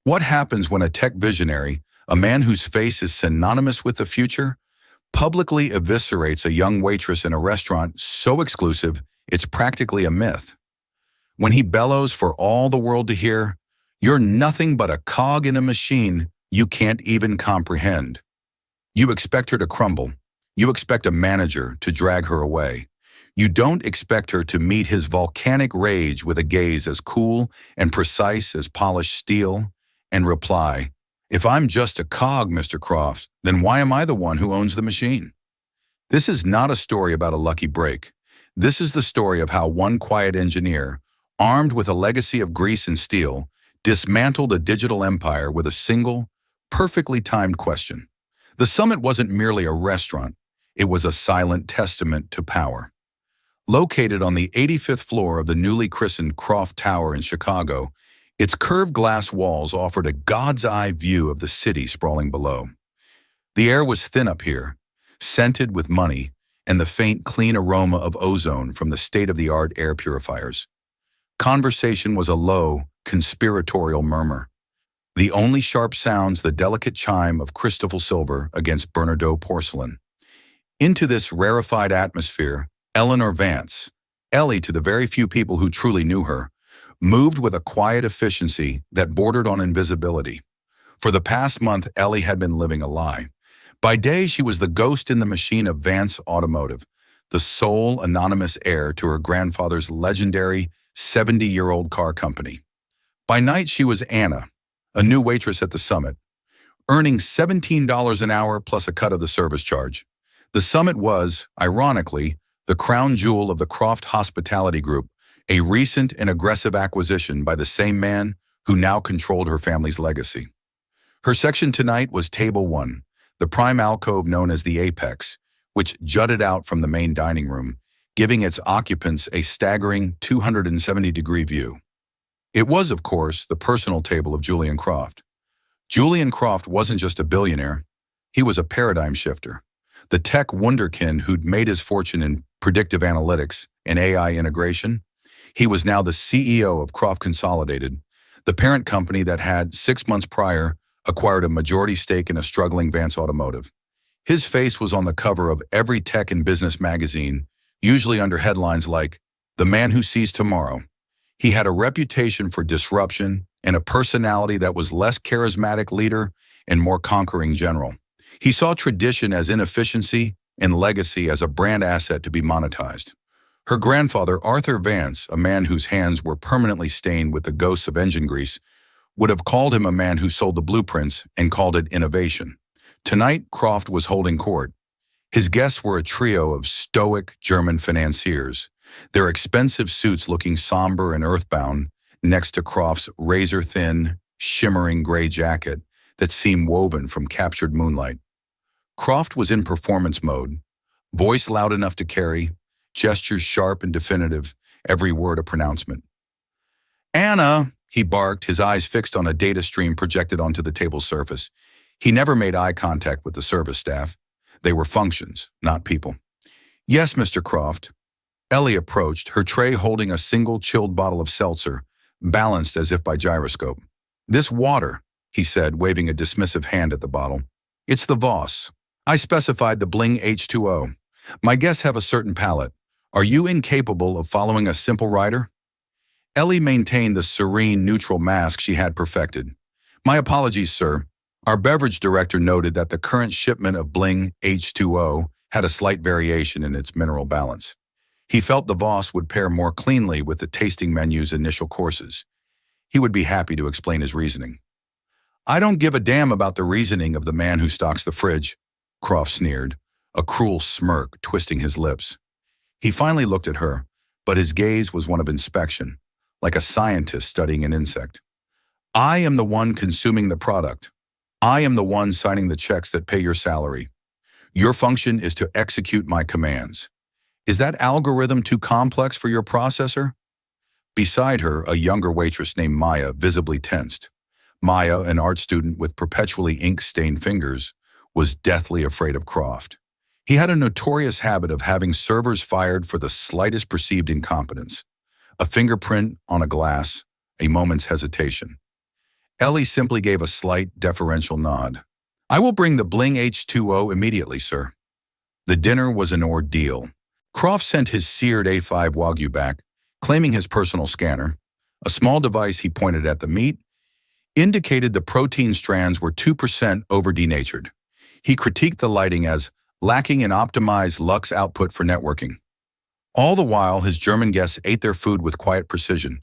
What happens when a tech visionary, a man whose face is synonymous with the future, publicly eviscerates a young waitress in a restaurant so exclusive it's practically a myth? When he bellows for all the world to hear, "You're nothing but a cog in a machine you can't even comprehend." You expect her to crumble. You expect a manager to drag her away. You don't expect her to meet his volcanic rage with a gaze as cool and precise as polished steel and reply, "If I'm just a cog, Mr. Croft, then why am I the one who owns the machine?" This is not a story about a lucky break. This is the story of how one quiet engineer, armed with a legacy of grease and steel, dismantled a digital empire with a single, perfectly timed question. The summit wasn't merely a restaurant. It was a silent testament to power. Located on the 85th floor of the newly christened Croft Tower in Chicago, its curved glass walls offered a god's-eye view of the city sprawling below. The air was thin up here, scented with money and the faint, clean aroma of ozone from the state-of-the-art air purifiers. Conversation was a low, conspiratorial murmur. The only sharp sounds the delicate chime of crystal silver against Bernardeau porcelain. Into this rarefied atmosphere, Eleanor Vance, Ellie to the very few people who truly knew her, moved with a quiet efficiency that bordered on invisibility. For the past month, Ellie had been living a lie. By day, she was the ghost in the machine of Vance Automotive, the sole anonymous heir to her grandfather's legendary 70-year-old car company. By night, she was Anna, a new waitress at the summit, earning $17 an hour plus a cut of the service charge. The summit was, ironically, the crown jewel of the Croft Hospitality Group, a recent and aggressive acquisition by the same man who now controlled her family's legacy. Her section tonight was Table 1, the prime alcove known as the Apex, which jutted out from the main dining room, giving its occupants a staggering 270-degree view. It was, of course, the personal table of Julian Croft. Julian Croft wasn't just a billionaire, he was a paradigm shifter. The tech wunderkind who'd made his fortune in predictive analytics and AI integration. He was now the CEO of Croft Consolidated, the parent company that had, 6 months prior, acquired a majority stake in a struggling Vance Automotive. His face was on the cover of every tech and business magazine, usually under headlines like, "The Man Who Sees Tomorrow." He had a reputation for disruption and a personality that was less charismatic leader and more conquering general. He saw tradition as inefficiency and legacy as a brand asset to be monetized. Her grandfather, Arthur Vance, a man whose hands were permanently stained with the ghosts of engine grease, would have called him a man who sold the blueprints and called it innovation. Tonight, Croft was holding court. His guests were a trio of stoic German financiers, their expensive suits looking somber and earthbound next to Croft's razor-thin, shimmering gray jacket that seemed woven from captured moonlight. Croft was in performance mode, voice loud enough to carry, gestures sharp and definitive, every word a pronouncement. "Anna," he barked, his eyes fixed on a data stream projected onto the table's surface. He never made eye contact with the service staff. They were functions, not people. "Yes, Mr. Croft." Ellie approached, her tray holding a single chilled bottle of seltzer, balanced as if by gyroscope. "This water," he said, waving a dismissive hand at the bottle. "It's the Voss. I specified the Bling H2O. My guests have a certain palate. Are you incapable of following a simple rider?" Ellie maintained the serene, neutral mask she had perfected. "My apologies, sir. Our beverage director noted that the current shipment of Bling H2O had a slight variation in its mineral balance. He felt the Voss would pair more cleanly with the tasting menu's initial courses. He would be happy to explain his reasoning." "I don't give a damn about the reasoning of the man who stocks the fridge," Croft sneered, a cruel smirk twisting his lips. He finally looked at her, but his gaze was one of inspection, like a scientist studying an insect. "I am the one consuming the product. I am the one signing the checks that pay your salary. Your function is to execute my commands. Is that algorithm too complex for your processor?" Beside her, a younger waitress named Maya visibly tensed. Maya, an art student with perpetually ink-stained fingers, was deathly afraid of Croft. He had a notorious habit of having servers fired for the slightest perceived incompetence. A fingerprint on a glass, a moment's hesitation. Ellie simply gave a slight, deferential nod. I will bring the Bling H2O immediately, sir. The dinner was an ordeal. Croft sent his seared A5 Wagyu back, claiming his personal scanner. A small device he pointed at the meat indicated the protein strands were 2% over-denatured. He critiqued the lighting as lacking an optimized lux output for networking. All the while, his German guests ate their food with quiet precision,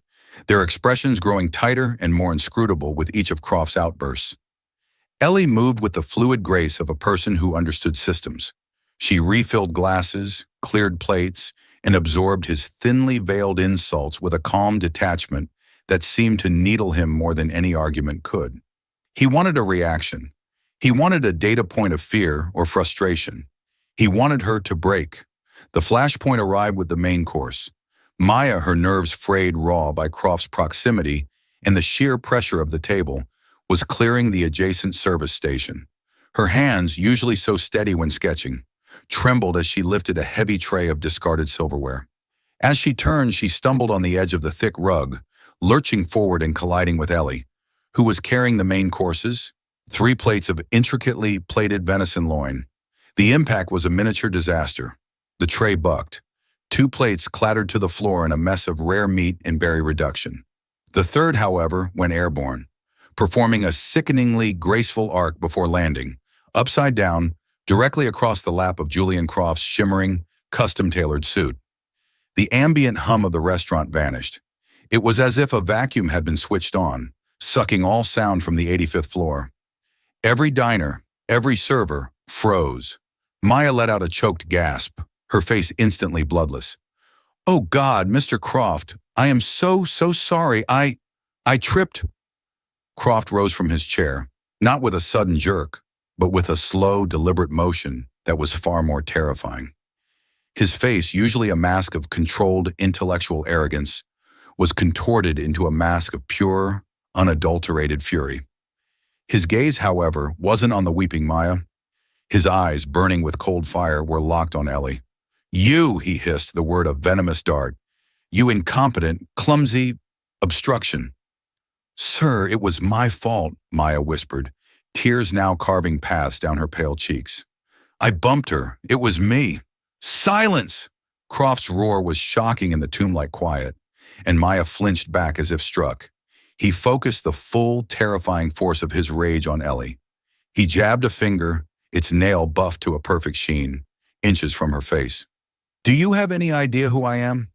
their expressions growing tighter and more inscrutable with each of Croft's outbursts. Ellie moved with the fluid grace of a person who understood systems. She refilled glasses, cleared plates, and absorbed his thinly veiled insults with a calm detachment that seemed to needle him more than any argument could. He wanted a reaction. He wanted a data point of fear or frustration. He wanted her to break. The flashpoint arrived with the main course. Maya, her nerves frayed raw by Croft's proximity and the sheer pressure of the table, was clearing the adjacent service station. Her hands, usually so steady when sketching, trembled as she lifted a heavy tray of discarded silverware. As she turned, she stumbled on the edge of the thick rug, lurching forward and colliding with Ellie, who was carrying the main courses, 3 plates of intricately plated venison loin. The impact was a miniature disaster. The tray bucked. 2 plates clattered to the floor in a mess of rare meat and berry reduction. The third, however, went airborne, performing a sickeningly graceful arc before landing, upside down, directly across the lap of Julian Croft's shimmering, custom-tailored suit. The ambient hum of the restaurant vanished. It was as if a vacuum had been switched on, sucking all sound from the 85th floor. Every diner, every server, froze. Maya let out a choked gasp, her face instantly bloodless. "Oh God, Mr. Croft, I am so sorry. I tripped." Croft rose from his chair, not with a sudden jerk, but with a slow, deliberate motion that was far more terrifying. His face, usually a mask of controlled intellectual arrogance, was contorted into a mask of pure, unadulterated fury. His gaze, however, wasn't on the weeping Maya. His eyes, burning with cold fire, were locked on Ellie. "You," he hissed, the word a venomous dart. "You incompetent, clumsy obstruction." "Sir, it was my fault," Maya whispered, tears now carving paths down her pale cheeks. "I bumped her. It was me." "Silence!" Croft's roar was shocking in the tomb-like quiet, and Maya flinched back as if struck. He focused the full, terrifying force of his rage on Ellie. He jabbed a finger, its nail buffed to a perfect sheen, inches from her face. "Do you have any idea who I am?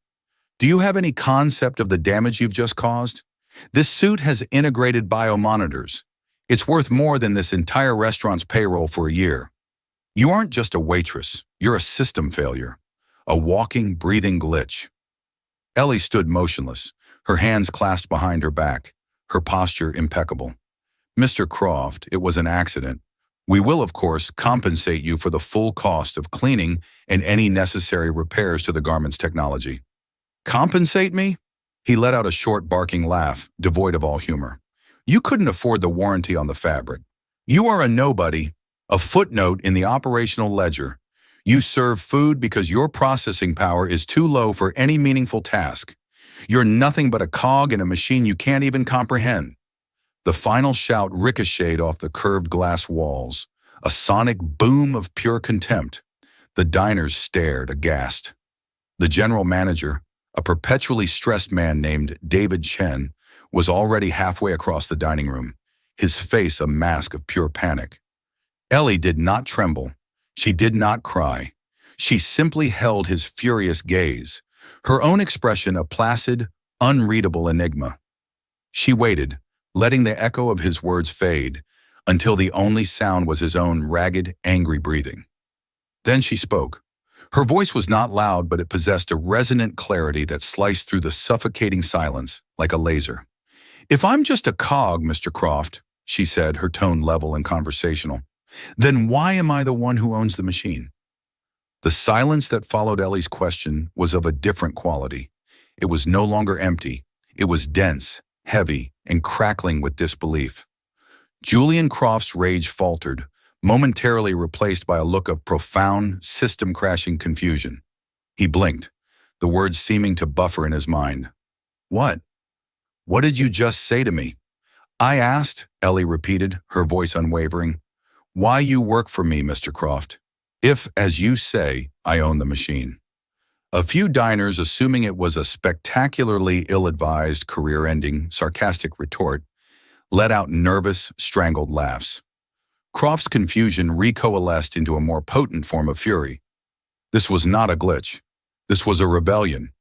Do you have any concept of the damage you've just caused? This suit has integrated biomonitors. It's worth more than this entire restaurant's payroll for a year. You aren't just a waitress, you're a system failure, a walking, breathing glitch." Ellie stood motionless, her hands clasped behind her back, her posture impeccable. "Mr. Croft, it was an accident. We will, of course, compensate you for the full cost of cleaning and any necessary repairs to the garment's technology." "Compensate me?" He let out a short, barking laugh, devoid of all humor. "You couldn't afford the warranty on the fabric. You are a nobody, a footnote in the operational ledger. You serve food because your processing power is too low for any meaningful task. You're nothing but a cog in a machine you can't even comprehend." The final shout ricocheted off the curved glass walls, a sonic boom of pure contempt. The diners stared, aghast. The general manager, a perpetually stressed man named David Chen, was already halfway across the dining room, his face a mask of pure panic. Ellie did not tremble. She did not cry. She simply held his furious gaze, her own expression a placid, unreadable enigma. She waited, letting the echo of his words fade, until the only sound was his own ragged, angry breathing. Then she spoke. Her voice was not loud, but it possessed a resonant clarity that sliced through the suffocating silence like a laser. "If I'm just a cog, Mr. Croft," she said, her tone level and conversational, "then why am I the one who owns the machine?" The silence that followed Ellie's question was of a different quality. It was no longer empty. It was dense, heavy, and crackling with disbelief. Julian Croft's rage faltered, momentarily replaced by a look of profound, system-crashing confusion. He blinked, the words seeming to buffer in his mind. "What? What did you just say to me?" I asked, Ellie repeated, her voice unwavering, why you work for me, Mr. Croft. If, as you say, I own the machine. A few diners, assuming it was a spectacularly ill-advised, career-ending, sarcastic retort, let out nervous, strangled laughs. Croft's confusion recoalesced into a more potent form of fury. This was not a glitch. This was a rebellion.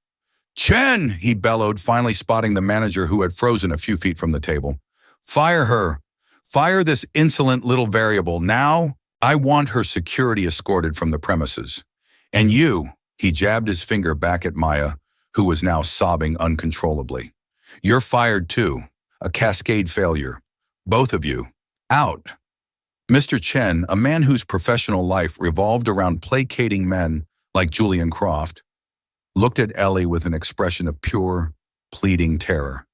Chen, he bellowed, finally spotting the manager who had frozen a few feet from the table. Fire her. Fire this insolent little variable. Now, I want her security escorted from the premises. And you, he jabbed his finger back at Maya, who was now sobbing uncontrollably. You're fired too. A cascade failure. Both of you. Out. Mr. Chen, a man whose professional life revolved around placating men like Julian Croft, looked at Ellie with an expression of pure, pleading terror.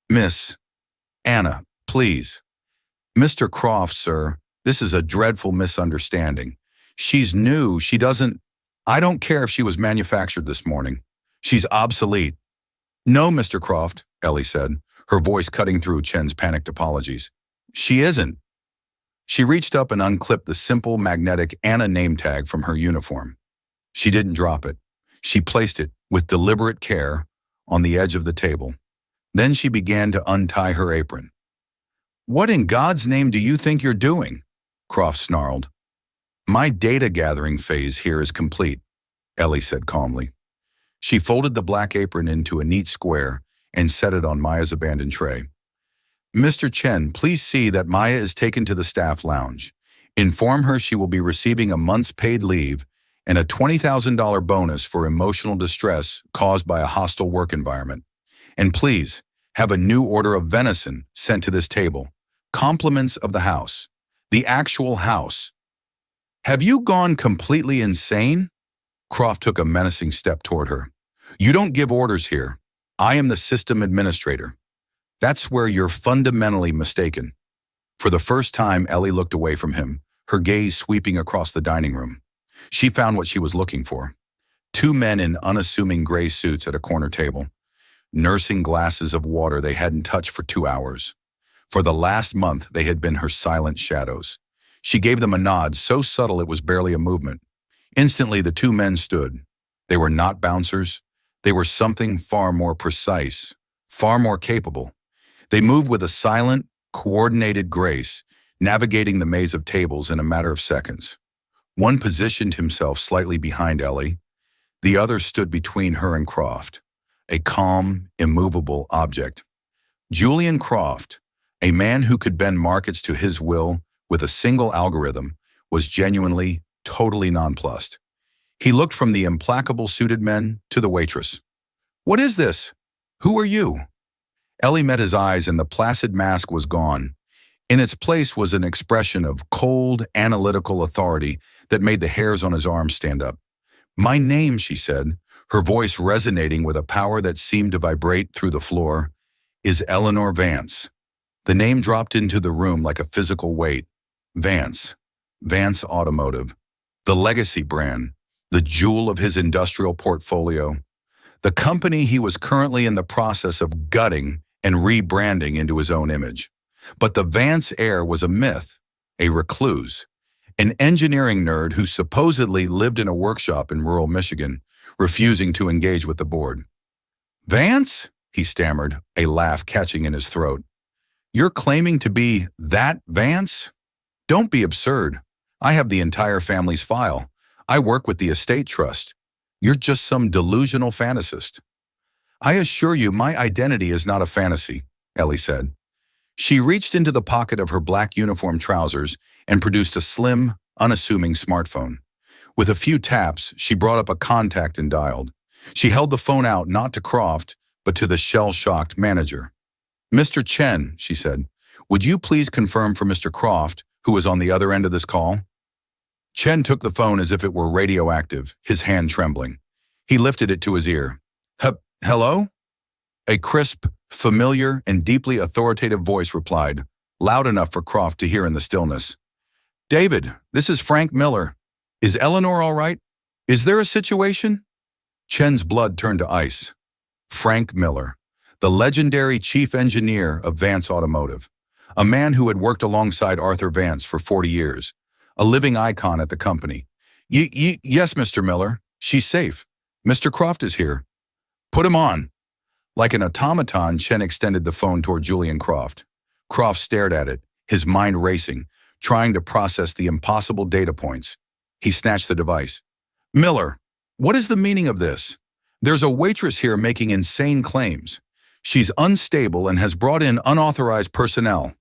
Miss Anna, please. Mr. Croft, sir, this is a dreadful misunderstanding. She's new, she doesn't... I don't care if she was manufactured this morning. She's obsolete. No, Mr. Croft, Ellie said, her voice cutting through Chen's panicked apologies. She isn't. She reached up and unclipped the simple magnetic Anna name tag from her uniform. She didn't drop it. She placed it, with deliberate care, on the edge of the table. Then she began to untie her apron. What in God's name do you think you're doing? Croft snarled. My data gathering phase here is complete, Ellie said calmly. She folded the black apron into a neat square and set it on Maya's abandoned tray. Mr. Chen, please see that Maya is taken to the staff lounge. Inform her she will be receiving a month's paid leave and a $20,000 bonus for emotional distress caused by a hostile work environment. And please, have a new order of venison sent to this table. Compliments of the house. The actual house. Have you gone completely insane? Croft took a menacing step toward her. You don't give orders here. I am the system administrator. That's where you're fundamentally mistaken. For the first time, Ellie looked away from him, her gaze sweeping across the dining room. She found what she was looking for. Two men in unassuming gray suits at a corner table, nursing glasses of water they hadn't touched for 2 hours. For the last month, they had been her silent shadows. She gave them a nod so subtle it was barely a movement. Instantly, the two men stood. They were not bouncers. They were something far more precise, far more capable. They moved with a silent, coordinated grace, navigating the maze of tables in a matter of seconds. One positioned himself slightly behind Ellie. The other stood between her and Croft, a calm, immovable object. Julian Croft, a man who could bend markets to his will with a single algorithm, was genuinely, totally nonplussed. He looked from the implacable suited men to the waitress. What is this? Who are you? Ellie met his eyes and the placid mask was gone. In its place was an expression of cold, analytical authority that made the hairs on his arms stand up. My name, she said, her voice resonating with a power that seemed to vibrate through the floor, is Eleanor Vance. The name dropped into the room like a physical weight. Vance. Vance Automotive. The legacy brand. The jewel of his industrial portfolio. The company he was currently in the process of gutting and rebranding into his own image. But the Vance heir was a myth, a recluse, an engineering nerd who supposedly lived in a workshop in rural Michigan, refusing to engage with the board. Vance? He stammered, a laugh catching in his throat. You're claiming to be that Vance? Don't be absurd. I have the entire family's file. I work with the estate trust. You're just some delusional fantasist. I assure you my identity is not a fantasy, Ellie said. She reached into the pocket of her black uniform trousers and produced a slim, unassuming smartphone. With a few taps, she brought up a contact and dialed. She held the phone out not to Croft, but to the shell-shocked manager. Mr. Chen, she said, would you please confirm for Mr. Croft, who is on the other end of this call? Chen took the phone as if it were radioactive, his hand trembling. He lifted it to his ear. Hello? A crisp, familiar, and deeply authoritative voice replied, loud enough for Croft to hear in the stillness. David, this is Frank Miller. Is Eleanor all right? Is there a situation? Chen's blood turned to ice. Frank Miller, the legendary chief engineer of Vance Automotive, a man who had worked alongside Arthur Vance for 40 years, a living icon at the company. Yes, Mr. Miller, she's safe. Mr. Croft is here. Put him on." Like an automaton, Chen extended the phone toward Julian Croft. Croft stared at it, his mind racing, trying to process the impossible data points. He snatched the device. "Miller, what is the meaning of this? There's a waitress here making insane claims. She's unstable and has brought in unauthorized personnel."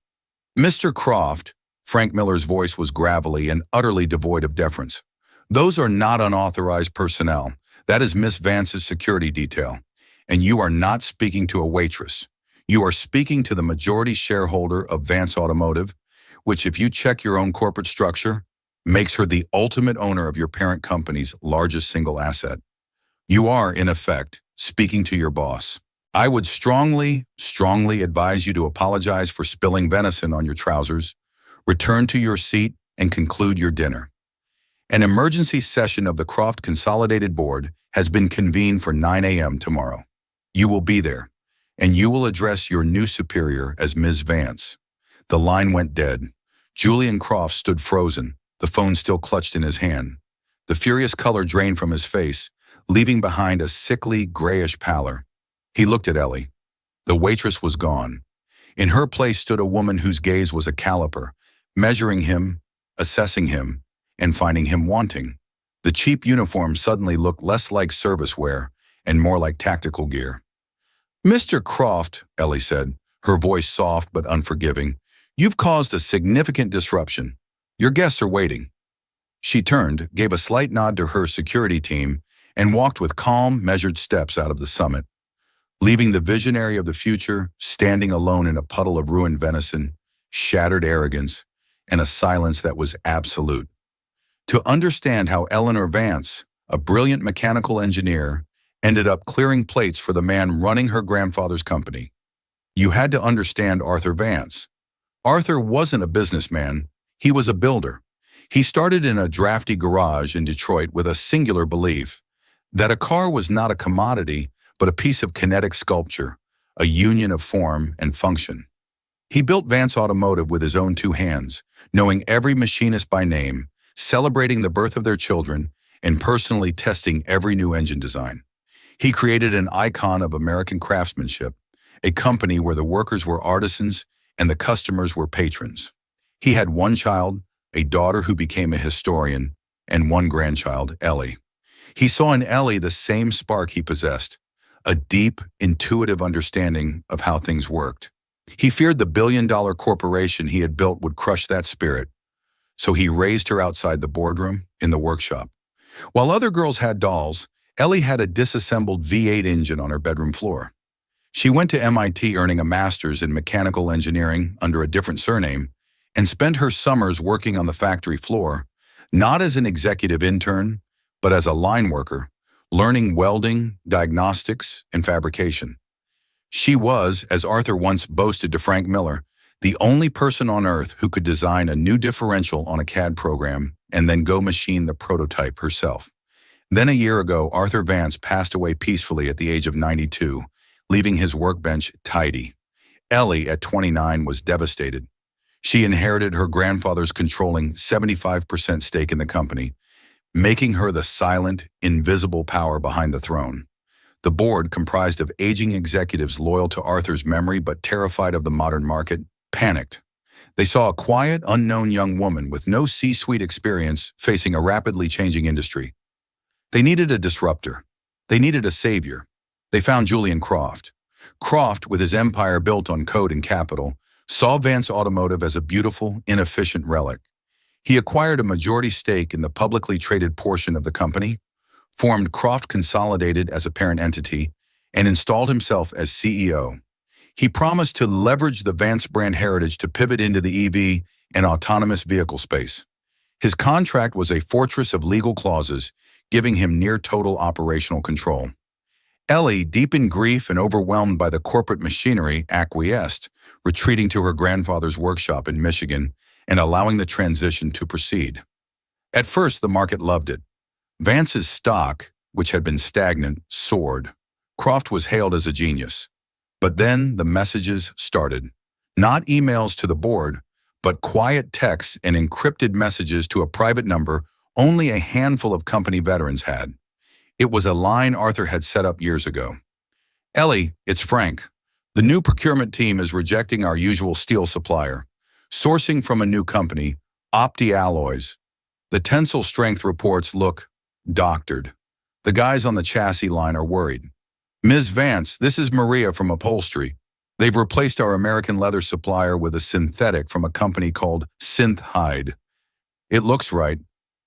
"Mr. Croft," Frank Miller's voice was gravelly and utterly devoid of deference. "Those are not unauthorized personnel. That is Miss Vance's security detail. And you are not speaking to a waitress. You are speaking to the majority shareholder of Vance Automotive, which, if you check your own corporate structure, makes her the ultimate owner of your parent company's largest single asset. You are, in effect, speaking to your boss. I would strongly advise you to apologize for spilling venison on your trousers, return to your seat, and conclude your dinner. An emergency session of the Croft Consolidated Board has been convened for 9 a.m. tomorrow. You will be there, and you will address your new superior as Ms. Vance." The line went dead. Julian Croft stood frozen, the phone still clutched in his hand. The furious color drained from his face, leaving behind a sickly, grayish pallor. He looked at Ellie. The waitress was gone. In her place stood a woman whose gaze was a caliper, measuring him, assessing him, and finding him wanting. The cheap uniform suddenly looked less like service wear and more like tactical gear. "Mr. Croft," Ellie said, her voice soft but unforgiving, "you've caused a significant disruption. Your guests are waiting." She turned, gave a slight nod to her security team, and walked with calm, measured steps out of the summit, leaving the visionary of the future standing alone in a puddle of ruined venison, shattered arrogance, and a silence that was absolute. To understand how Eleanor Vance, a brilliant mechanical engineer, ended up clearing plates for the man running her grandfather's company, you had to understand Arthur Vance. Arthur wasn't a businessman, he was a builder. He started in a drafty garage in Detroit with a singular belief that a car was not a commodity, but a piece of kinetic sculpture, a union of form and function. He built Vance Automotive with his own two hands, knowing every machinist by name, celebrating the birth of their children, and personally testing every new engine design. He created an icon of American craftsmanship, a company where the workers were artisans and the customers were patrons. He had one child, a daughter who became a historian, and one grandchild, Ellie. He saw in Ellie the same spark he possessed, a deep, intuitive understanding of how things worked. He feared the billion-dollar corporation he had built would crush that spirit, so he raised her outside the boardroom, in the workshop. While other girls had dolls, Ellie had a disassembled V8 engine on her bedroom floor. She went to MIT earning a master's in mechanical engineering under a different surname, and spent her summers working on the factory floor, not as an executive intern, but as a line worker, learning welding, diagnostics, and fabrication. She was, as Arthur once boasted to Frank Miller, the only person on Earth who could design a new differential on a CAD program and then go machine the prototype herself. Then a year ago, Arthur Vance passed away peacefully at the age of 92, leaving his workbench tidy. Ellie, at 29, was devastated. She inherited her grandfather's controlling 75% stake in the company, making her the silent, invisible power behind the throne. The board, comprised of aging executives loyal to Arthur's memory but terrified of the modern market, panicked. They saw a quiet, unknown young woman with no C-suite experience facing a rapidly changing industry. They needed a disruptor. They needed a savior. They found Julian Croft. Croft, with his empire built on code and capital, saw Vance Automotive as a beautiful, inefficient relic. He acquired a majority stake in the publicly traded portion of the company, formed Croft Consolidated as a parent entity, and installed himself as CEO. He promised to leverage the Vance brand heritage to pivot into the EV and autonomous vehicle space. His contract was a fortress of legal clauses, giving him near-total operational control. Ellie, deep in grief and overwhelmed by the corporate machinery, acquiesced, retreating to her grandfather's workshop in Michigan and allowing the transition to proceed. At first, the market loved it. Vance's stock, which had been stagnant, soared. Croft was hailed as a genius. But then the messages started. Not emails to the board, but quiet texts and encrypted messages to a private number only a handful of company veterans had. It was a line Arthur had set up years ago. "Ellie, it's Frank. The new procurement team is rejecting our usual steel supplier, sourcing from a new company, Opti Alloys. The tensile strength reports look doctored. The guys on the chassis line are worried. Ms. Vance, this is Maria from Upholstery. They've replaced our American leather supplier with a synthetic from a company called Synth Hide. It looks right,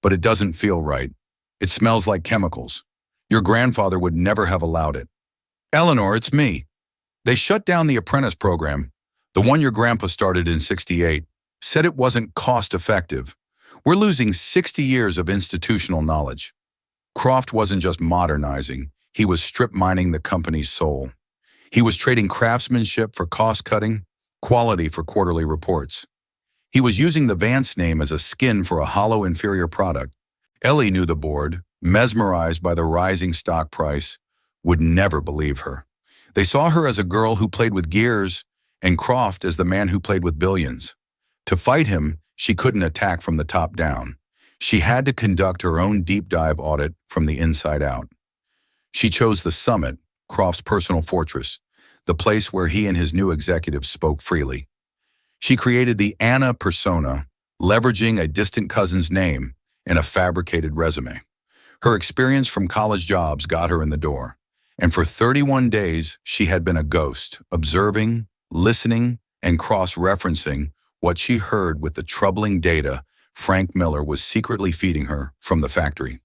but it doesn't feel right. It smells like chemicals. Your grandfather would never have allowed it. Eleanor, it's me. They shut down the apprentice program, the one your grandpa started in '68, said it wasn't cost-effective. We're losing 60 years of institutional knowledge." Croft wasn't just modernizing, he was strip-mining the company's soul. He was trading craftsmanship for cost-cutting, quality for quarterly reports. He was using the Vance name as a skin for a hollow inferior product. Ellie knew the board, mesmerized by the rising stock price, would never believe her. They saw her as a girl who played with gears, and Croft as the man who played with billions. To fight him, she couldn't attack from the top down. She had to conduct her own deep dive audit from the inside out. She chose the summit, Croft's personal fortress, the place where he and his new executives spoke freely. She created the Anna persona, leveraging a distant cousin's name and a fabricated resume. Her experience from college jobs got her in the door, and for 31 days she had been a ghost, observing, listening, and cross-referencing what she heard with the troubling data Frank Miller was secretly feeding her from the factory.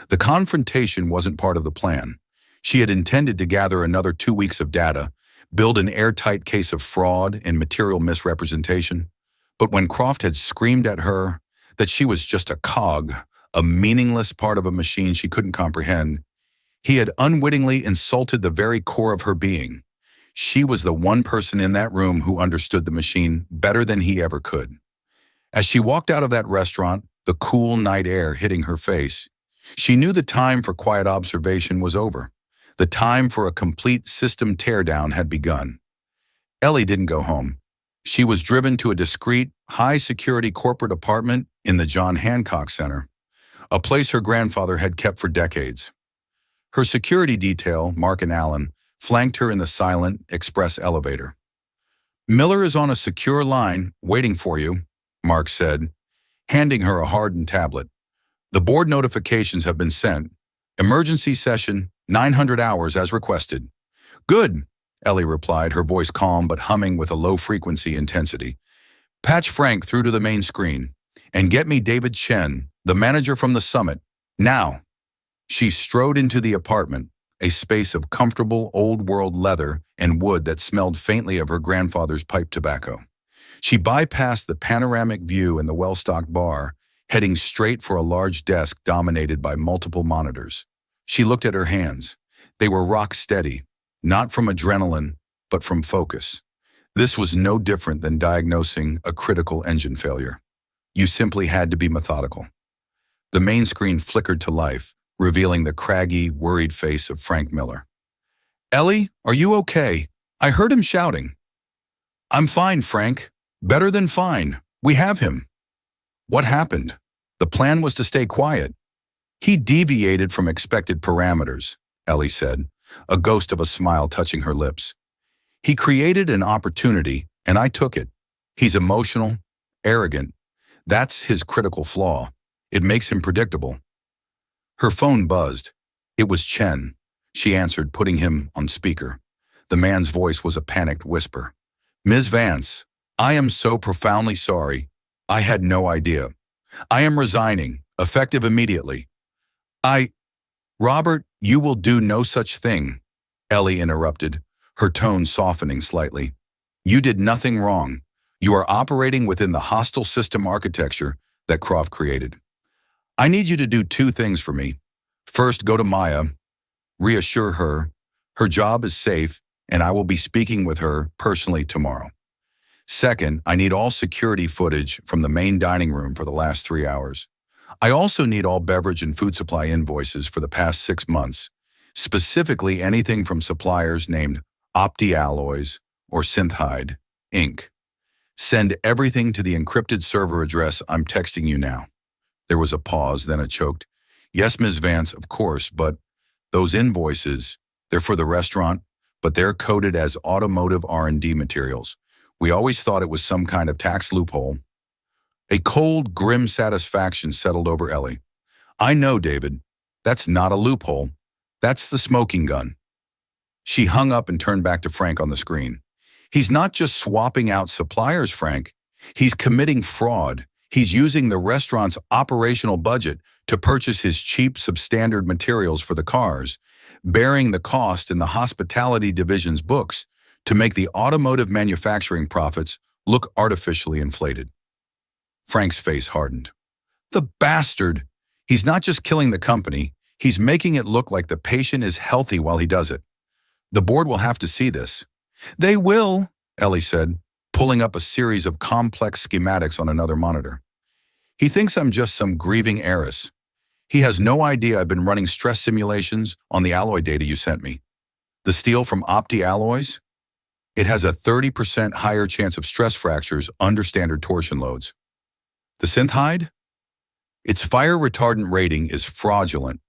The confrontation wasn't part of the plan. She had intended to gather another 2 weeks of data, build an airtight case of fraud and material misrepresentation. But when Croft had screamed at her that she was just a cog, a meaningless part of a machine she couldn't comprehend, he had unwittingly insulted the very core of her being. She was the one person in that room who understood the machine better than he ever could. As she walked out of that restaurant, the cool night air hitting her face, she knew the time for quiet observation was over. The time for a complete system teardown had begun. Ellie didn't go home. She was driven to a discreet, high-security corporate apartment in the John Hancock Center, a place her grandfather had kept for decades. Her security detail, Mark and Allen, flanked her in the silent, express elevator. "Miller is on a secure line, waiting for you," Mark said, handing her a hardened tablet. "The board notifications have been sent. Emergency session, 900 hours as requested." "Good," Ellie replied, her voice calm but humming with a low-frequency intensity. "Patch Frank through to the main screen, and get me David Chen, the manager from the summit, now." She strode into the apartment, a space of comfortable old-world leather and wood that smelled faintly of her grandfather's pipe tobacco. She bypassed the panoramic view and the well-stocked bar, heading straight for a large desk dominated by multiple monitors. She looked at her hands. They were rock steady, not from adrenaline, but from focus. This was no different than diagnosing a critical engine failure. You simply had to be methodical. The main screen flickered to life, revealing the craggy, worried face of Frank Miller. "Ellie, are you okay? I heard him shouting." "I'm fine, Frank. Better than fine. We have him." "What happened?" "The plan was to stay quiet." "He deviated from expected parameters," Ellie said, a ghost of a smile touching her lips. "He created an opportunity, and I took it. He's emotional, arrogant. That's his critical flaw. It makes him predictable." Her phone buzzed. It was Chen. She answered, putting him on speaker. The man's voice was a panicked whisper. "Ms. Vance, I am so profoundly sorry. I had no idea. I am resigning, effective immediately." "Robert, you will do no such thing," Ellie interrupted, her tone softening slightly. "You did nothing wrong. You are operating within the hostile system architecture that Croft created. I need you to do 2 things for me. First, go to Maya, reassure her. Her job is safe, and I will be speaking with her personally tomorrow. Second, I need all security footage from the main dining room for the last 3 hours. I also need all beverage and food supply invoices for the past 6 months, specifically anything from suppliers named Opti Alloys or Synthhide, Inc. Send everything to the encrypted server address I'm texting you now. There was a pause, then a choked, "Yes, Ms. Vance, of course, but those invoices, they're for the restaurant, but they're coded as automotive R&D materials. We always thought it was some kind of tax loophole." A cold, grim satisfaction settled over Ellie. "I know, David. That's not a loophole. That's the smoking gun." She hung up and turned back to Frank on the screen. "He's not just swapping out suppliers, Frank. He's committing fraud. He's using the restaurant's operational budget to purchase his cheap, substandard materials for the cars, bearing the cost in the hospitality division's books to make the automotive manufacturing profits look artificially inflated." Frank's face hardened. "The bastard! He's not just killing the company, he's making it look like the patient is healthy while he does it. The board will have to see this." "They will," Ellie said, pulling up a series of complex schematics on another monitor. "He thinks I'm just some grieving heiress. He has no idea I've been running stress simulations on the alloy data you sent me. The steel from Opti Alloys? It has a 30% higher chance of stress fractures under standard torsion loads. The synth hide? Its fire retardant rating is fraudulent.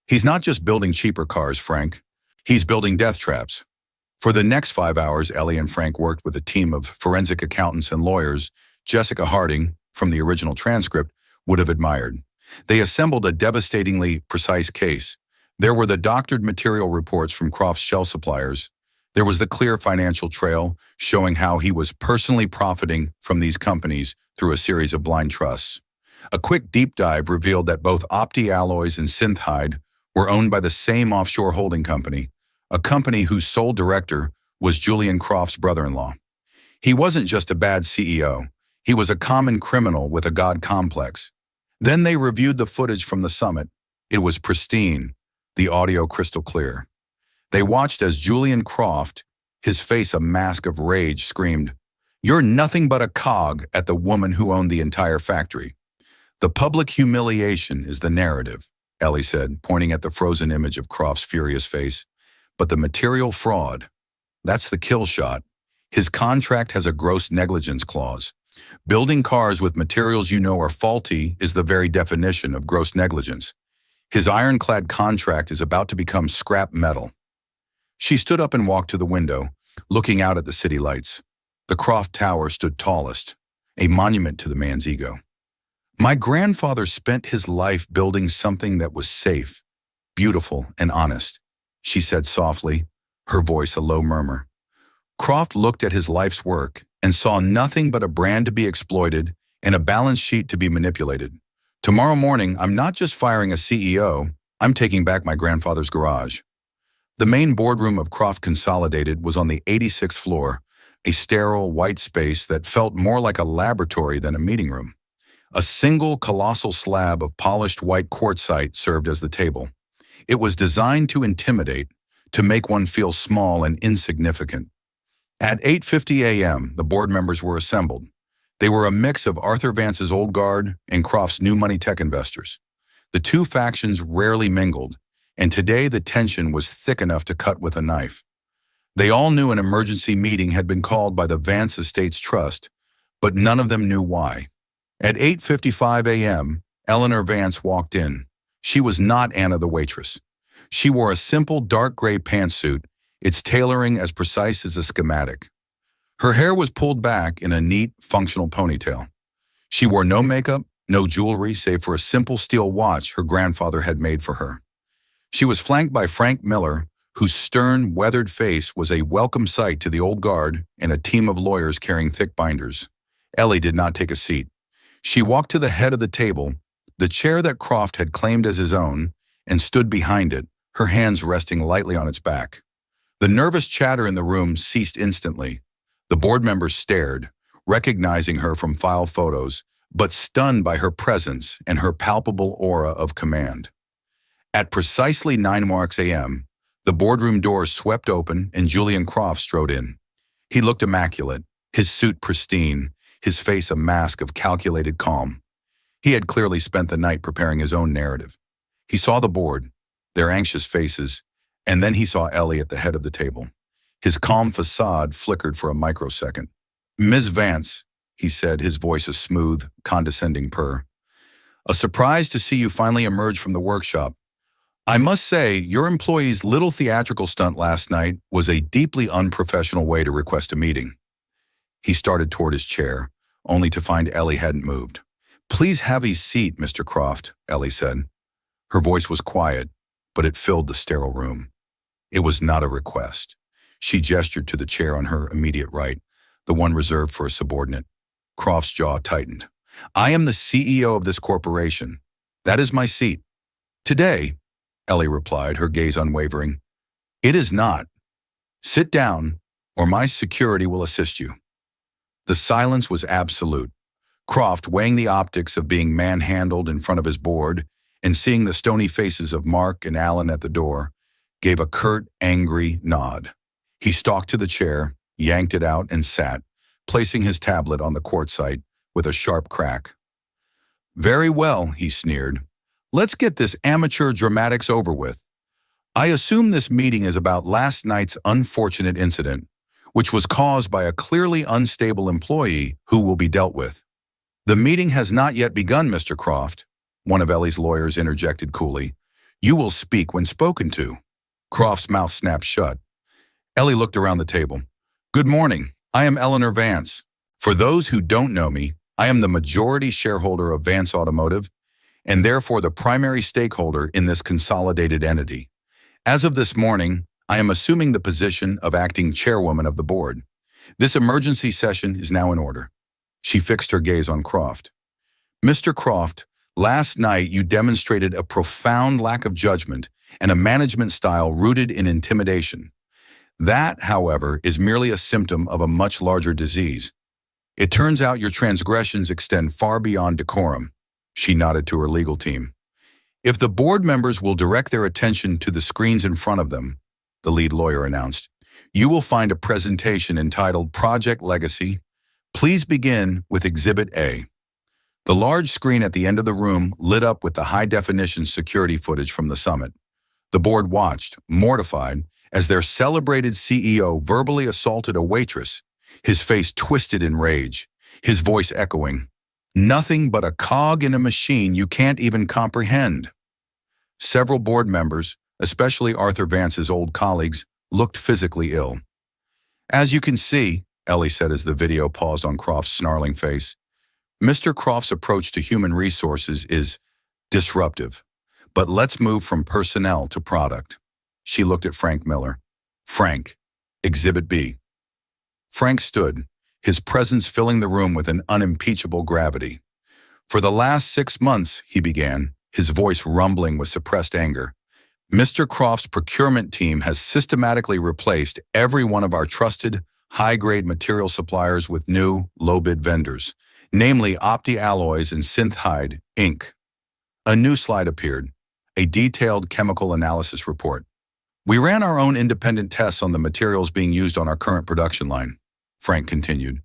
He's not just building cheaper cars, Frank. He's building death traps." For the next 5 hours, Ellie and Frank worked with a team of forensic accountants and lawyers Jessica Harding, from the original transcript, would have admired. They assembled a devastatingly precise case. There were the doctored material reports from Croft's shell suppliers. There was the clear financial trail showing how he was personally profiting from these companies through a series of blind trusts. A quick deep dive revealed that both Opti Alloys and Synthide were owned by the same offshore holding company, a company whose sole director was Julian Croft's brother-in-law. He wasn't just a bad CEO. He was a common criminal with a god complex. Then they reviewed the footage from the summit. It was pristine, the audio crystal clear. They watched as Julian Croft, his face a mask of rage, screamed, "You're nothing but a cog," at the woman who owned the entire factory. "The public humiliation is the narrative," Ellie said, pointing at the frozen image of Croft's furious face. "But the material fraud, that's the kill shot. His contract has a gross negligence clause. Building cars with materials you know are faulty is the very definition of gross negligence. His ironclad contract is about to become scrap metal." She stood up and walked to the window, looking out at the city lights. The Croft Tower stood tallest, a monument to the man's ego. "My grandfather spent his life building something that was safe, beautiful, and honest," she said softly, her voice a low murmur. Croft looked at his life's work and saw nothing but a brand to be exploited and a balance sheet to be manipulated. "Tomorrow morning, I'm not just firing a CEO, I'm taking back my grandfather's garage." The main boardroom of Croft Consolidated was on the 86th floor, a sterile white space that felt more like a laboratory than a meeting room. A single colossal slab of polished white quartzite served as the table. It was designed to intimidate, to make one feel small and insignificant. At 8:50 a.m., the board members were assembled. They were a mix of Arthur Vance's old guard and Croft's new money tech investors. The two factions rarely mingled, and today the tension was thick enough to cut with a knife. They all knew an emergency meeting had been called by the Vance Estates Trust, but none of them knew why. At 8:55 a.m., Eleanor Vance walked in. She was not Anna the waitress. She wore a simple dark gray pantsuit, its tailoring as precise as a schematic. Her hair was pulled back in a neat, functional ponytail. She wore no makeup, no jewelry, save for a simple steel watch her grandfather had made for her. She was flanked by Frank Miller, whose stern, weathered face was a welcome sight to the old guard and a team of lawyers carrying thick binders. Ellie did not take a seat. She walked to the head of the table, the chair that Croft had claimed as his own, and stood behind it, her hands resting lightly on its back. The nervous chatter in the room ceased instantly. The board members stared, recognizing her from file photos, but stunned by her presence and her palpable aura of command. At precisely 9 a.m., the boardroom doors swept open and Julian Croft strode in. He looked immaculate, his suit pristine, his face a mask of calculated calm. He had clearly spent the night preparing his own narrative. He saw the board, their anxious faces, and then he saw Ellie at the head of the table. His calm facade flickered for a microsecond. Ms. Vance, he said, his voice a smooth, condescending purr. A surprise to see you finally emerge from the workshop. I must say, your employee's little theatrical stunt last night was a deeply unprofessional way to request a meeting. He started toward his chair, only to find Ellie hadn't moved. Please have a seat, Mr. Croft, Ellie said. Her voice was quiet, but it filled the sterile room. It was not a request. She gestured to the chair on her immediate right, the one reserved for a subordinate. Croft's jaw tightened. I am the CEO of this corporation. That is my seat. Today, Ellie replied, her gaze unwavering. It is not. Sit down, or my security will assist you. The silence was absolute. Croft, weighing the optics of being manhandled in front of his board and seeing the stony faces of Mark and Alan at the door, gave a curt, angry nod. He stalked to the chair, yanked it out, and sat, placing his tablet on the quartzite with a sharp crack. Very well, he sneered. Let's get this amateur dramatics over with. I assume this meeting is about last night's unfortunate incident, which was caused by a clearly unstable employee who will be dealt with. The meeting has not yet begun, Mr. Croft, one of Ellie's lawyers interjected coolly. You will speak when spoken to. Croft's mouth snapped shut. Ellie looked around the table. Good morning. I am Eleanor Vance. For those who don't know me, I am the majority shareholder of Vance Automotive and therefore the primary stakeholder in this consolidated entity. As of this morning, I am assuming the position of acting chairwoman of the board. This emergency session is now in order. She fixed her gaze on Croft. Mr. Croft, last night you demonstrated a profound lack of judgment and a management style rooted in intimidation. That, however, is merely a symptom of a much larger disease. It turns out your transgressions extend far beyond decorum. She nodded to her legal team. If the board members will direct their attention to the screens in front of them, the lead lawyer announced, you will find a presentation entitled Project Legacy. Please begin with Exhibit A. The large screen at the end of the room lit up with the high-definition security footage from the summit. The board watched, mortified, as their celebrated CEO verbally assaulted a waitress, his face twisted in rage, his voice echoing, nothing but a cog in a machine you can't even comprehend. Several board members, especially Arthur Vance's old colleagues, looked physically ill. As you can see, Ellie said as the video paused on Croft's snarling face, Mr. Croft's approach to human resources is disruptive. But let's move from personnel to product. She looked at Frank Miller. Frank, Exhibit B. Frank stood, his presence filling the room with an unimpeachable gravity. For the last 6 months, he began, his voice rumbling with suppressed anger, Mr. Croft's procurement team has systematically replaced every one of our trusted, high-grade material suppliers with new, low-bid vendors, namely Opti Alloys and Synthhide, Inc. A new slide appeared, a detailed chemical analysis report. We ran our own independent tests on the materials being used on our current production line, Frank continued.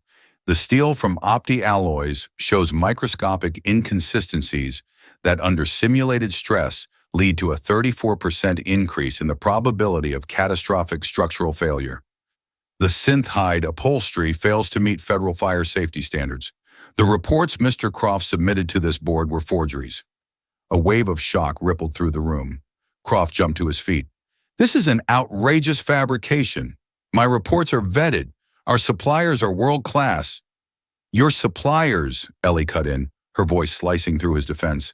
The steel from Opti Alloys shows microscopic inconsistencies that under simulated stress lead to a 34% increase in the probability of catastrophic structural failure. The Synthhide upholstery fails to meet federal fire safety standards. The reports Mr. Croft submitted to this board were forgeries. A wave of shock rippled through the room. Croft jumped to his feet. This is an outrageous fabrication. My reports are vetted. Our suppliers are world-class. Your suppliers, Ellie cut in, her voice slicing through his defense,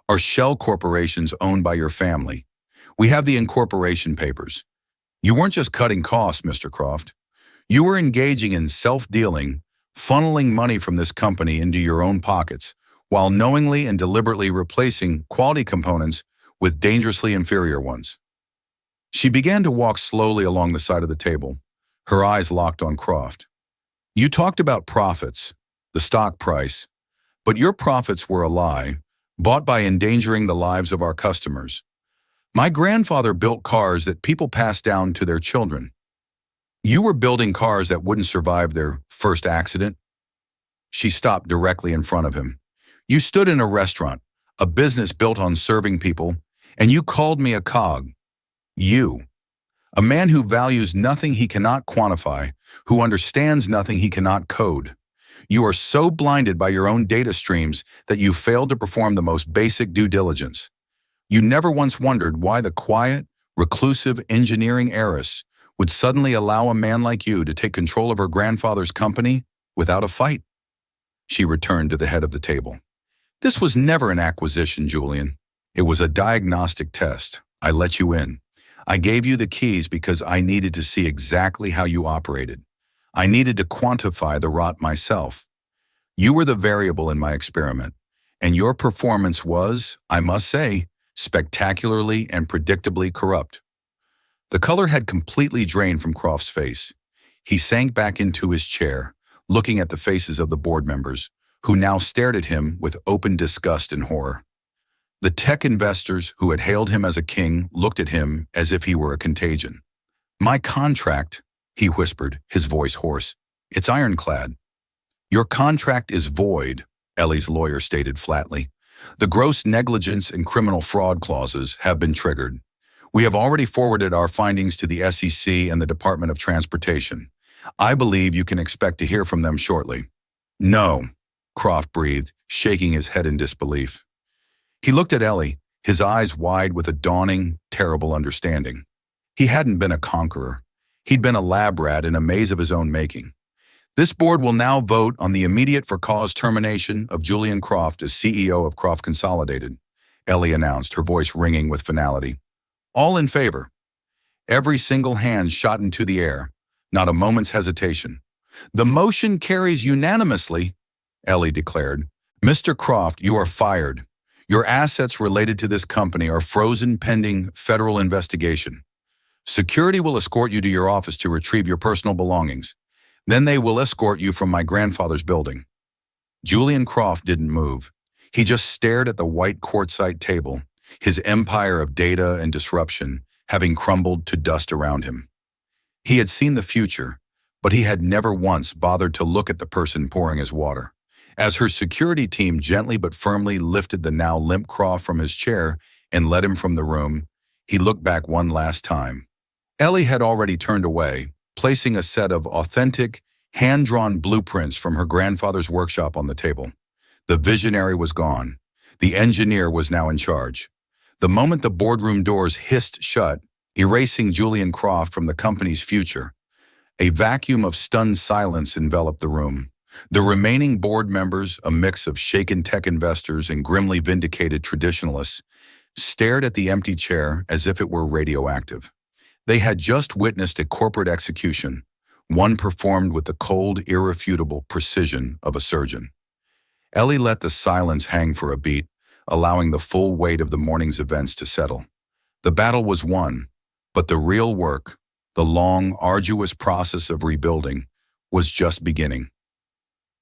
are shell corporations owned by your family. We have the incorporation papers. You weren't just cutting costs, Mr. Croft. You were engaging in self-dealing, funneling money from this company into your own pockets, while knowingly and deliberately replacing quality components with dangerously inferior ones. She began to walk slowly along the side of the table, her eyes locked on Croft. You talked about profits, the stock price, but your profits were a lie, bought by endangering the lives of our customers. My grandfather built cars that people passed down to their children. You were building cars that wouldn't survive their first accident. She stopped directly in front of him. You stood in a restaurant, a business built on serving people, and you called me a cog. You, A man who values nothing he cannot quantify, who understands nothing he cannot code. You are so blinded by your own data streams that you fail to perform the most basic due diligence. You never once wondered why the quiet, reclusive engineering heiress would suddenly allow a man like you to take control of her grandfather's company without a fight. She returned to the head of the table. This was never an acquisition, Julian. It was a diagnostic test. I let you in. I gave you the keys because I needed to see exactly how you operated. I needed to quantify the rot myself. You were the variable in my experiment, and your performance was, I must say, spectacularly and predictably corrupt. The color had completely drained from Croft's face. He sank back into his chair, looking at the faces of the board members, who now stared at him with open disgust and horror. The tech investors who had hailed him as a king looked at him as if he were a contagion. My contract, he whispered, his voice hoarse. It's ironclad. Your contract is void, Ellie's lawyer stated flatly. The gross negligence and criminal fraud clauses have been triggered. We have already forwarded our findings to the SEC and the Department of Transportation. I believe you can expect to hear from them shortly. No, Croft breathed, shaking his head in disbelief. He looked at Ellie, his eyes wide with a dawning, terrible understanding. He hadn't been a conqueror. He'd been a lab rat in a maze of his own making. This board will now vote on the immediate for-cause termination of Julian Croft as CEO of Croft Consolidated, Ellie announced, her voice ringing with finality. All in favor. Every single hand shot into the air, not a moment's hesitation. The motion carries unanimously, Ellie declared. Mr. Croft, you are fired. Your assets related to this company are frozen pending federal investigation. Security will escort you to your office to retrieve your personal belongings. Then they will escort you from my grandfather's building. Julian Croft didn't move. He just stared at the white quartzite table, his empire of data and disruption having crumbled to dust around him. He had seen the future, but he had never once bothered to look at the person pouring his water. As her security team gently but firmly lifted the now limp Croft from his chair and led him from the room, he looked back one last time. Ellie had already turned away, placing a set of authentic, hand-drawn blueprints from her grandfather's workshop on the table. The visionary was gone. The engineer was now in charge. The moment the boardroom doors hissed shut, erasing Julian Croft from the company's future, a vacuum of stunned silence enveloped the room. The remaining board members, a mix of shaken tech investors and grimly vindicated traditionalists, stared at the empty chair as if it were radioactive. They had just witnessed a corporate execution, one performed with the cold, irrefutable precision of a surgeon. Ellie let the silence hang for a beat, allowing the full weight of the morning's events to settle. The battle was won, but the real work, the long, arduous process of rebuilding, was just beginning.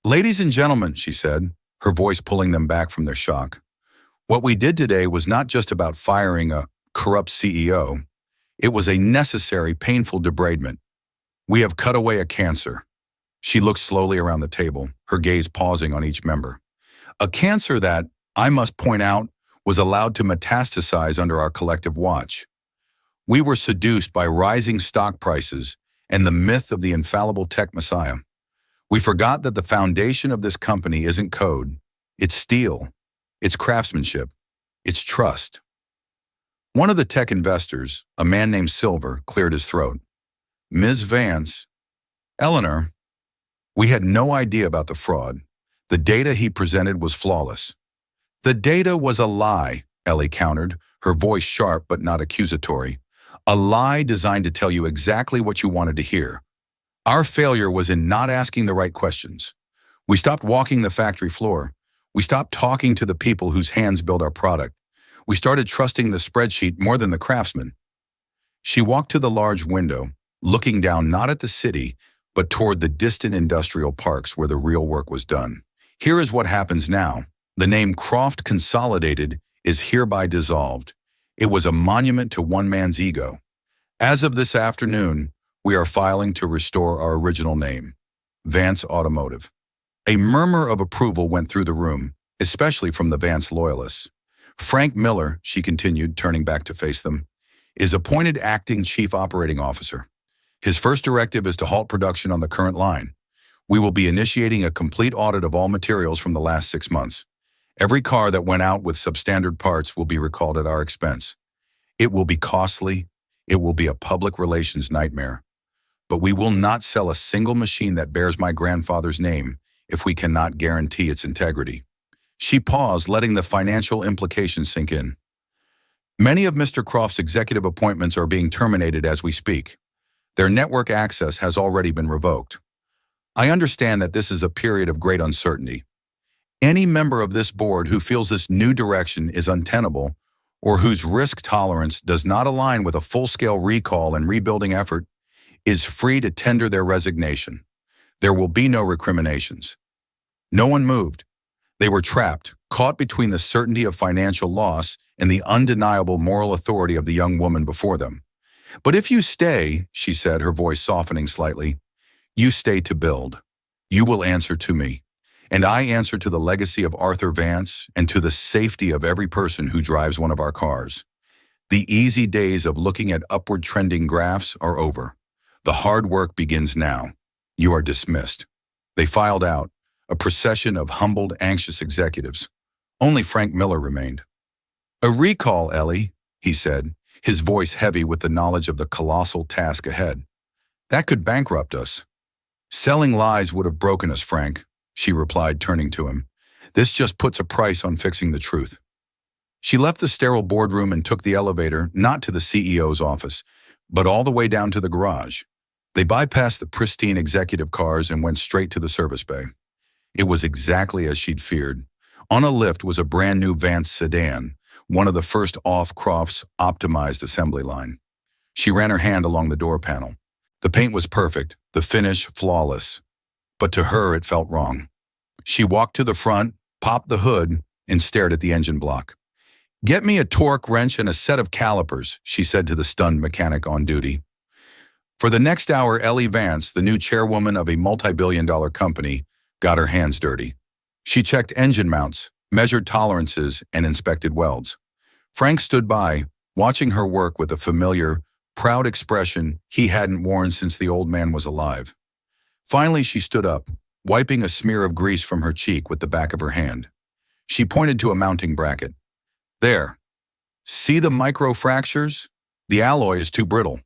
Ladies and gentlemen, she said, her voice pulling them back from their shock. What we did today was not just about firing a corrupt CEO. It was a necessary, painful debridement. We have cut away a cancer. She looked slowly around the table, her gaze pausing on each member. A cancer that, I must point out, was allowed to metastasize under our collective watch. We were seduced by rising stock prices and the myth of the infallible tech messiah. We forgot that the foundation of this company isn't code, it's steel, it's craftsmanship, it's trust. One of the tech investors, a man named Silver, cleared his throat. Ms. Vance, Eleanor, we had no idea about the fraud. The data he presented was flawless. The data was a lie, Ellie countered, her voice sharp but not accusatory. A lie designed to tell you exactly what you wanted to hear. Our failure was in not asking the right questions. We stopped walking the factory floor. We stopped talking to the people whose hands built our product. We started trusting the spreadsheet more than the craftsman. She walked to the large window, looking down not at the city, but toward the distant industrial parks where the real work was done. Here is what happens now. The name Croft Consolidated is hereby dissolved. It was a monument to one man's ego. As of this afternoon, we are filing to restore our original name, Vance Automotive. A murmur of approval went through the room, especially from the Vance loyalists. Frank Miller, she continued, turning back to face them, is appointed acting chief operating officer. His first directive is to halt production on the current line. We will be initiating a complete audit of all materials from the last 6 months. Every car that went out with substandard parts will be recalled at our expense. It will be costly. It will be a public relations nightmare. But we will not sell a single machine that bears my grandfather's name if we cannot guarantee its integrity. She paused, letting the financial implications sink in. Many of Mr. Croft's executive appointments are being terminated as we speak. Their network access has already been revoked. I understand that this is a period of great uncertainty. Any member of this board who feels this new direction is untenable or whose risk tolerance does not align with a full-scale recall and rebuilding effort is free to tender their resignation. There will be no recriminations. No one moved. They were trapped, caught between the certainty of financial loss and the undeniable moral authority of the young woman before them. But if you stay, she said, her voice softening slightly, you stay to build. You will answer to me. And I answer to the legacy of Arthur Vance and to the safety of every person who drives one of our cars. The easy days of looking at upward trending graphs are over. The hard work begins now. You are dismissed. They filed out, a procession of humbled, anxious executives. Only Frank Miller remained. A recall, Ellie, he said, his voice heavy with the knowledge of the colossal task ahead. That could bankrupt us. Selling lies would have broken us, Frank, she replied, turning to him. This just puts a price on fixing the truth. She left the sterile boardroom and took the elevator, not to the CEO's office, but all the way down to the garage. They bypassed the pristine executive cars and went straight to the service bay. It was exactly as she'd feared. On a lift was a brand new Vance sedan, one of the first off Croft's optimized assembly line. She ran her hand along the door panel. The paint was perfect, the finish flawless. But to her it felt wrong. She walked to the front, popped the hood, and stared at the engine block. Get me a torque wrench and a set of calipers, she said to the stunned mechanic on duty. For the next hour, Ellie Vance, the new chairwoman of a multi-billion-dollar company, got her hands dirty. She checked engine mounts, measured tolerances, and inspected welds. Frank stood by, watching her work with a familiar, proud expression he hadn't worn since the old man was alive. Finally, she stood up, wiping a smear of grease from her cheek with the back of her hand. She pointed to a mounting bracket. There. See the micro fractures? The alloy is too brittle.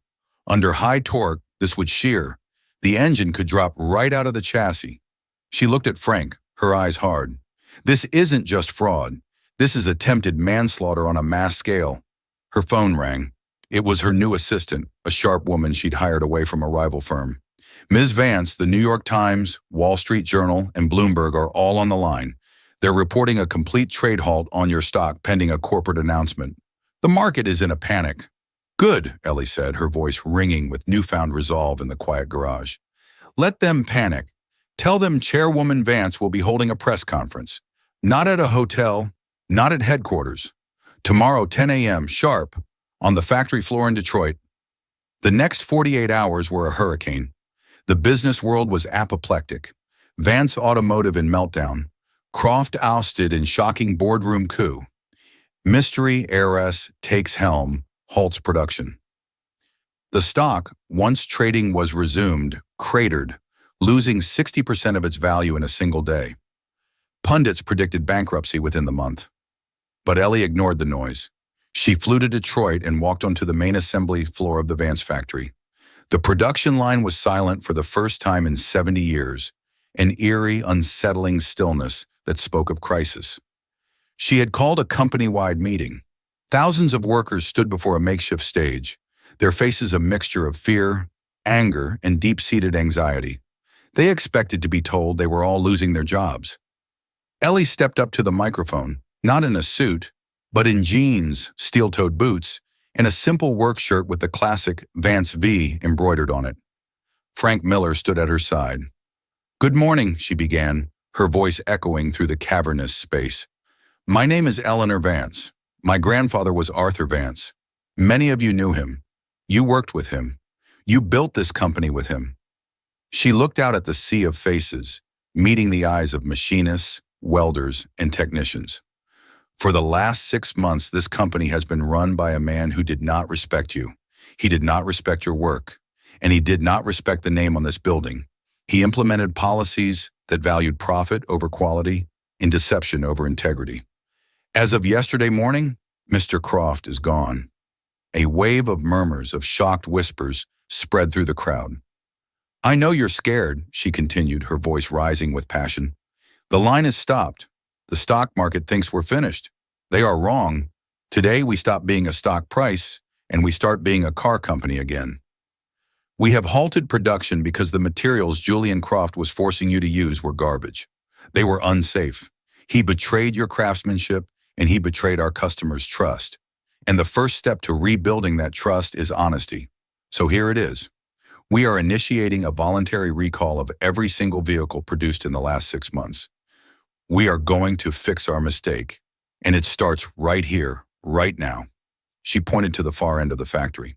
Under high torque, this would shear. The engine could drop right out of the chassis. She looked at Frank, her eyes hard. This isn't just fraud. This is attempted manslaughter on a mass scale. Her phone rang. It was her new assistant, a sharp woman she'd hired away from a rival firm. Ms. Vance, the New York Times, Wall Street Journal, and Bloomberg are all on the line. They're reporting a complete trade halt on your stock pending a corporate announcement. The market is in a panic. Good, Ellie said, her voice ringing with newfound resolve in the quiet garage. Let them panic. Tell them Chairwoman Vance will be holding a press conference. Not at a hotel, not at headquarters. Tomorrow, 10 a.m., sharp, on the factory floor in Detroit. The next 48 hours were a hurricane. The business world was apoplectic. Vance Automotive in meltdown. Croft ousted in shocking boardroom coup. Mystery heiress takes helm, halts production. The stock, once trading was resumed, cratered, losing 60% of its value in a single day. Pundits predicted bankruptcy within the month. But Ellie ignored the noise. She flew to Detroit and walked onto the main assembly floor of the Vance factory. The production line was silent for the first time in 70 years, an eerie, unsettling stillness that spoke of crisis. She had called a company-wide meeting. Thousands of workers stood before a makeshift stage, their faces a mixture of fear, anger, and deep-seated anxiety. They expected to be told they were all losing their jobs. Ellie stepped up to the microphone, not in a suit, but in jeans, steel-toed boots, and a simple work shirt with the classic Vance V embroidered on it. Frank Miller stood at her side. Good morning, she began, her voice echoing through the cavernous space. My name is Eleanor Vance. My grandfather was Arthur Vance. Many of you knew him. You worked with him. You built this company with him. She looked out at the sea of faces, meeting the eyes of machinists, welders, and technicians. For the last 6 months, this company has been run by a man who did not respect you. He did not respect your work, and he did not respect the name on this building. He implemented policies that valued profit over quality and deception over integrity. As of yesterday morning, Mr. Croft is gone. A wave of murmurs, of shocked whispers, spread through the crowd. I know you're scared, she continued, her voice rising with passion. The line is stopped. The stock market thinks we're finished. They are wrong. Today we stop being a stock price and we start being a car company again. We have halted production because the materials Julian Croft was forcing you to use were garbage. They were unsafe. He betrayed your craftsmanship and he betrayed our customers' trust. And the first step to rebuilding that trust is honesty. So here it is. We are initiating a voluntary recall of every single vehicle produced in the last 6 months. We are going to fix our mistake, and it starts right here, right now. She pointed to the far end of the factory.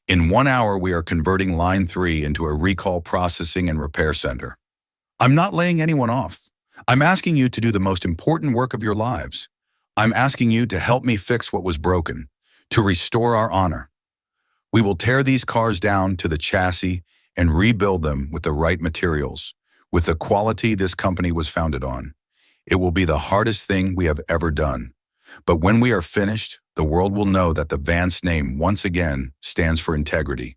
In 1 hour, we are converting line 3 into a recall processing and repair center. I'm not laying anyone off. I'm asking you to do the most important work of your lives. I'm asking you to help me fix what was broken, to restore our honor. We will tear these cars down to the chassis and rebuild them with the right materials, with the quality this company was founded on. It will be the hardest thing we have ever done. But when we are finished, the world will know that the Vance name once again stands for integrity.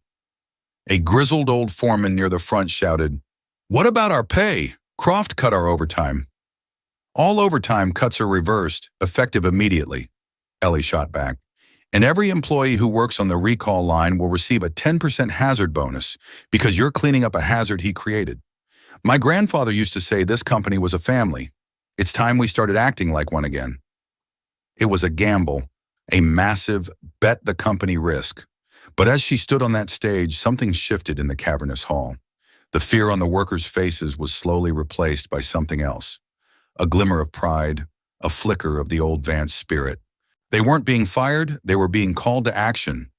A grizzled old foreman near the front shouted, "What about our pay? Croft cut our overtime." "All overtime cuts are reversed, effective immediately," Ellie shot back. "And every employee who works on the recall line will receive a 10% hazard bonus because you're cleaning up a hazard he created. My grandfather used to say this company was a family. It's time we started acting like one again." It was a gamble, a massive bet the company risk. But as she stood on that stage, something shifted in the cavernous hall. The fear on the workers' faces was slowly replaced by something else. A glimmer of pride, a flicker of the old Vance spirit. They weren't being fired, they were being called to action.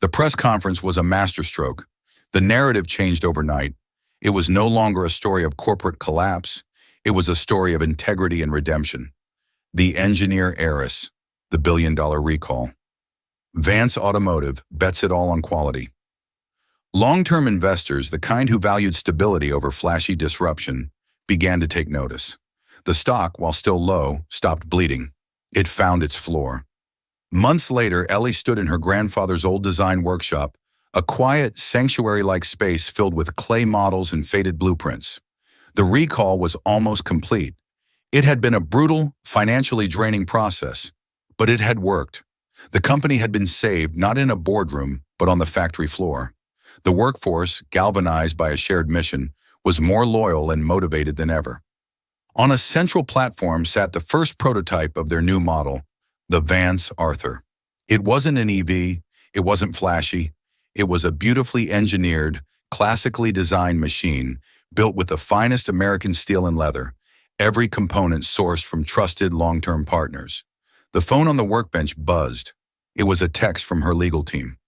The press conference was a masterstroke. The narrative changed overnight. It was no longer a story of corporate collapse. It was a story of integrity and redemption. The engineer heiress, the billion-dollar recall. Vance Automotive bets it all on quality. Long-term investors, the kind who valued stability over flashy disruption, began to take notice. The stock, while still low, stopped bleeding. It found its floor. Months later, Ellie stood in her grandfather's old design workshop, a quiet, sanctuary-like space filled with clay models and faded blueprints. The recall was almost complete. It had been a brutal, financially draining process, but it had worked. The company had been saved not in a boardroom, but on the factory floor. The workforce, galvanized by a shared mission, was more loyal and motivated than ever. On a central platform sat the first prototype of their new model, the Vance Arthur. It wasn't an EV, it wasn't flashy. It was a beautifully engineered, classically designed machine built with the finest American steel and leather, every component sourced from trusted long-term partners. The phone on the workbench buzzed. It was a text from her legal team.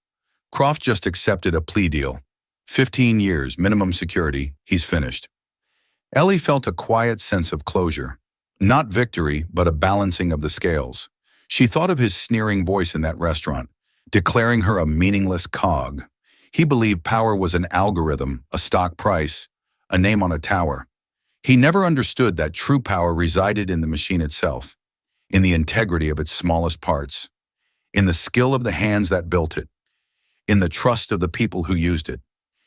Croft just accepted a plea deal. 15 years, minimum security, he's finished. Ellie felt a quiet sense of closure. Not victory, but a balancing of the scales. She thought of his sneering voice in that restaurant, declaring her a meaningless cog. He believed power was an algorithm, a stock price, a name on a tower. He never understood that true power resided in the machine itself, in the integrity of its smallest parts, in the skill of the hands that built it, in the trust of the people who used it.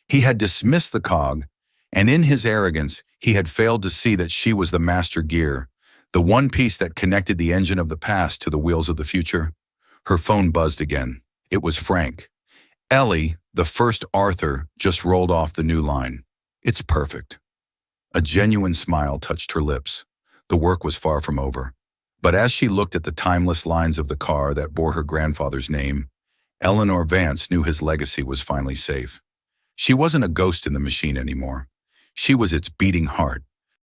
He had dismissed the cog, and in his arrogance, he had failed to see that she was the master gear, the one piece that connected the engine of the past to the wheels of the future. Her phone buzzed again. It was Frank. "Ellie, the first Arthur, just rolled off the new line. It's perfect." A genuine smile touched her lips. The work was far from over. But as she looked at the timeless lines of the car that bore her grandfather's name, Eleanor Vance knew his legacy was finally safe. She wasn't a ghost in the machine anymore. She was its beating heart,